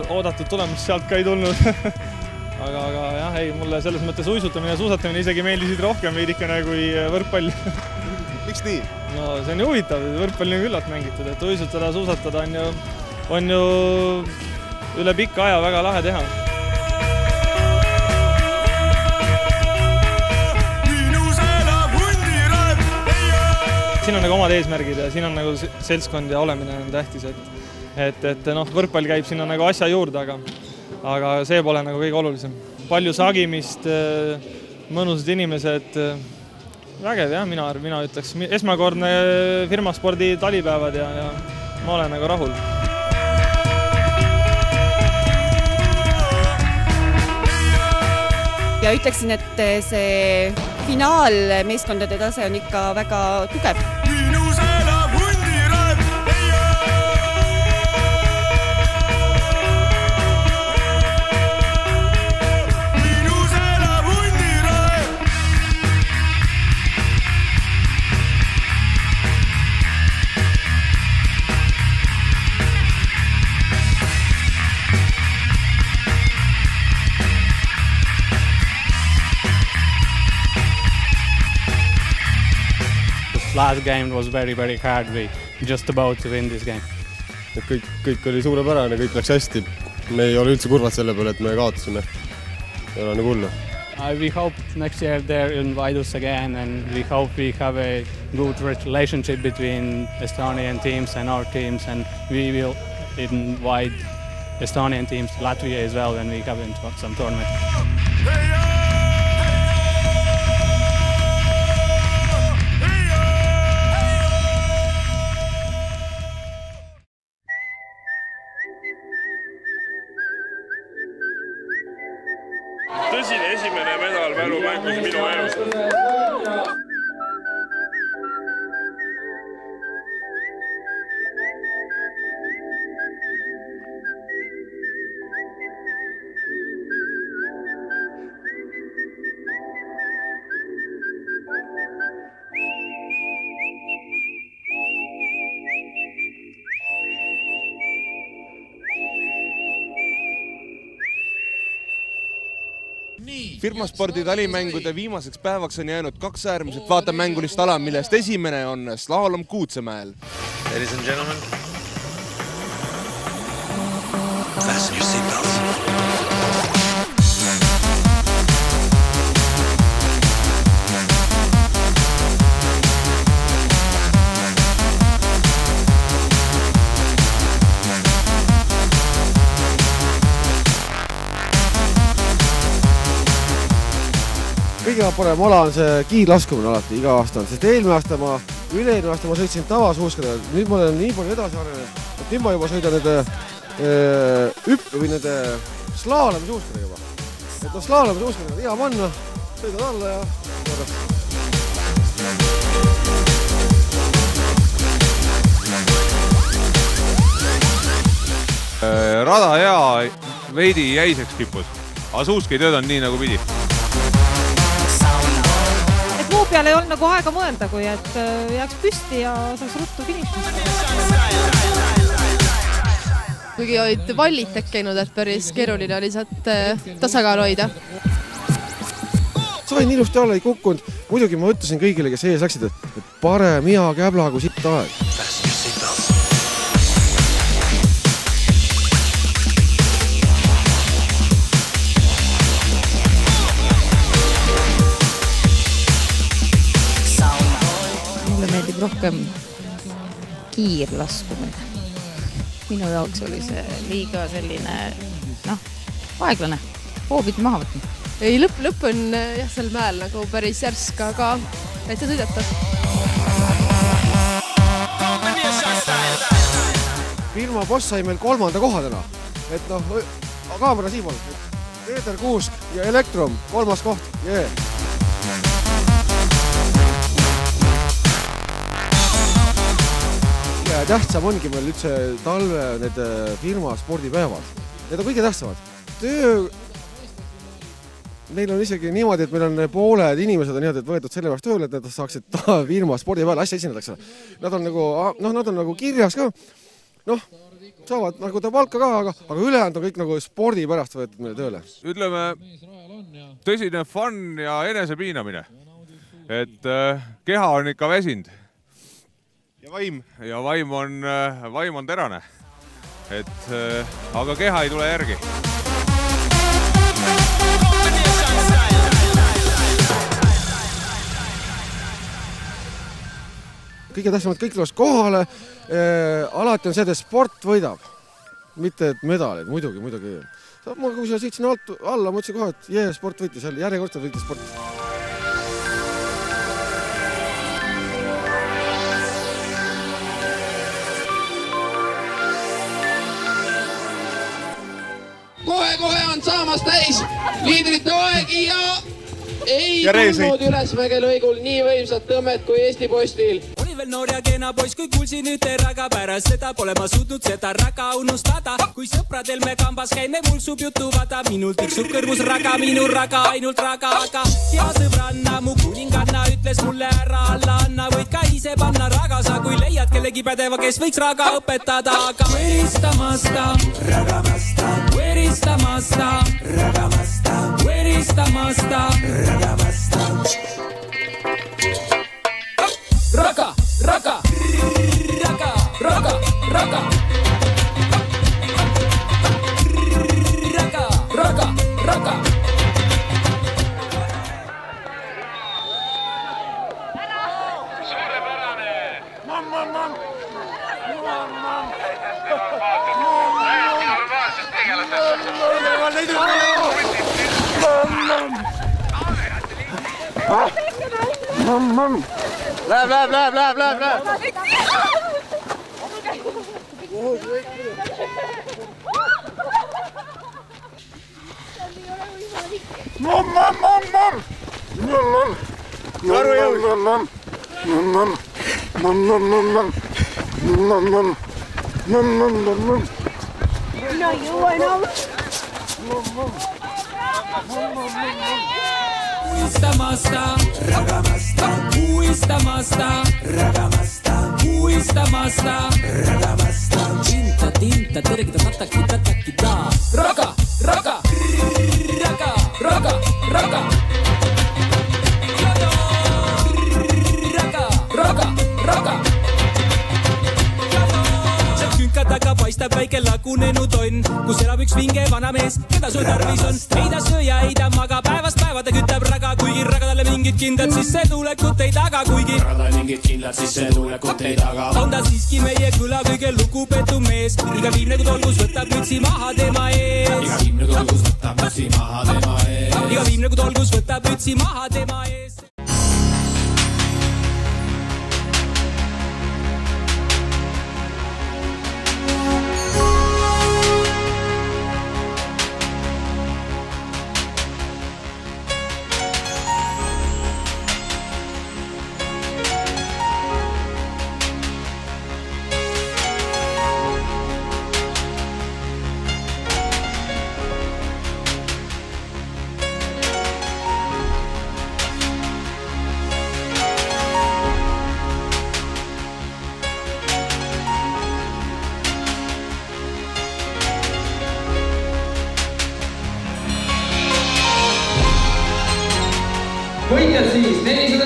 Oodatud tulemust sealt ka ei tulnud. aga jah, ei, mulle selles mõttes uisutamine ja suusatamine isegi meeldisid rohkem veidikene kui võrkpall. Miks nii? No see on ju huvitav, võrkpalli on küllalt mängitud, et uisutada, suusatada on ju üle pikka aja väga lahe teha. Siin on nagu omad eesmärgid ja siin on nagu seltskond ja olemine on tähtis, et võrkpall käib sinna nagu asja juurde, aga see pole nagu kõige olulisem. Palju sagimist, mõnusad inimesed, vägev jah, mina ütleks. Esmakordne firmaspordi talipäevad ja ma olen nagu rahul. Ja ütleksin, et see finaalmeeskondade tase on ikka väga tugev. Last game was very hard. We just about to win this game. Kõik oli suurepärane, kõik läks hästi. Me ei ole üldse kurvad selle peale, et me kaotasime. Ei ole nagu hullu. We hope next year they invite us again and we hope we have a good relationship between Estonian teams and our teams, and we will invite Estonian teams to Latvia as well when we have some tournaments. Tõsine esimene medal mälumängus minu elus. Firmaspordi talimängude viimaseks päevaks on jäänud 2 äärmiselt vaatemängulist ala, millest esimene on slaalom Kuutsemäel. Ladies and gentlemen, fasten your seatbelts. Kõige parem ala on see kiirlaskumine alati iga aasta on, sest eelmine aasta üle-eelmine aasta ma sõitsin tavasuuskadega, nüüd ma olen nii palju edasi arenenud, et nüüd ma juba sõidan nende slaalomisuuskadega juba. Et slaalomisuuskadega on hea panna, sõidad alla ja korras. Rada hea veidi jäiseks kippus, aga suusk ei töötanud nii nagu pidi. Muu peal ei olnud nagu aega mõelda, kui et jääks püsti ja saaks ruttu finišida. Kuigi olid vallid tekkinud, et päris keeruline oli sealt tasakaal hoida. Sain ilusti alla ei kukkunud. Muidugi ma ütlesin kõigile, kes ees läksid, et parem hea käbla kui sitt aeg. Meeldib rohkem kiirlaskumine. Minu jaoks oli see liiga selline, aeglane, hoobid maha võtnud. Ei, lõpp on jah sel mäel nagu päris järsk, aga täitsa sõidatav. Firma boss sai meil 3. koha täna. Et kaamera siimal. Peeter Kuusk ja Elektrom, 3. koht. Tähtsam ongi meil üldse talve need firma spordipäevad. Need on kõige tähtsamad. Meil on isegi niimoodi, et meil on pooled inimesed on niimoodi, et võetud selle pärast tööle, et nad saaksid firma spordipäeval asja esinedaks. Nad on nagu kirjas ka. saavad nagu ta palka ka, aga ülejäänud on kõik nagu spordi pärast võetud meile tööle. Ütleme, tõsine fun ja enesepiinamine. Et keha on ikka väsinud. Ja vaim. Ja vaim on terane. Et, aga keha ei tule järgi. Kõige tähtsamad kõik tuleks kohale, alati on see, et sport võidab, mitte et medalid, muidugi. Ma kui sõitsin alla, mõtlesin kohe, et sport võitis, järjekordselt võitis sport. Kohe on saamas täis liidrite aeg ja ei tulnud Ülesmäge lõigul nii võimsat tõmmet kui Eesti Postil. Oli veel noor ja kena poiss, kui kuulsin ühte raga pärast seda, pole ma suutnud seda raga unustada. Kui sõpradel me kambas käime, mulsub jutu vada, minul tiksub kõrvus raga, minu raga, ainult raga, aga hea sõbranna, mu kuninganna ütles mulle ära alla anna, võid ka ise panna raga, sa kui leiad kellegi pädeva, kes võiks raga õpetada, aga võristamasta, ragamasta, võristamasta, ragamasta, võristamasta, ragamasta. Raga, raga, raga, raga, raga. Raga, raga, raga. Suurepärane. Mamm. Läheb. No jõua enam. Uistamasta, ragamasta, uistamasta, ragamasta, uistamasta, ragamasta. Tinta, terkita, tatakita. Raga, raga, raga, raga, raga. Raga, raga. Sealt künka taga paistab väike lagunenud on, kus elab üks vinge vanamees, keda sul tarvis on. Ei ta sööja, ei ta maga, päevast päeva ta kütab raga, kuigi raga talle mingid kindlad sissetulekut ei taga, kuigi raga talle mingid kindlad sissetulekut ei taga. On ta siiski meie küla kõige lugupeetum mees, iga viimne kui tolgus võtab mütsi maha tema ees. Iga viimne kui tolgus võtab mütsi maha tema ees. Iga viimne kui tolgus võtab mütsi maha tema ees. Võitjad siis 400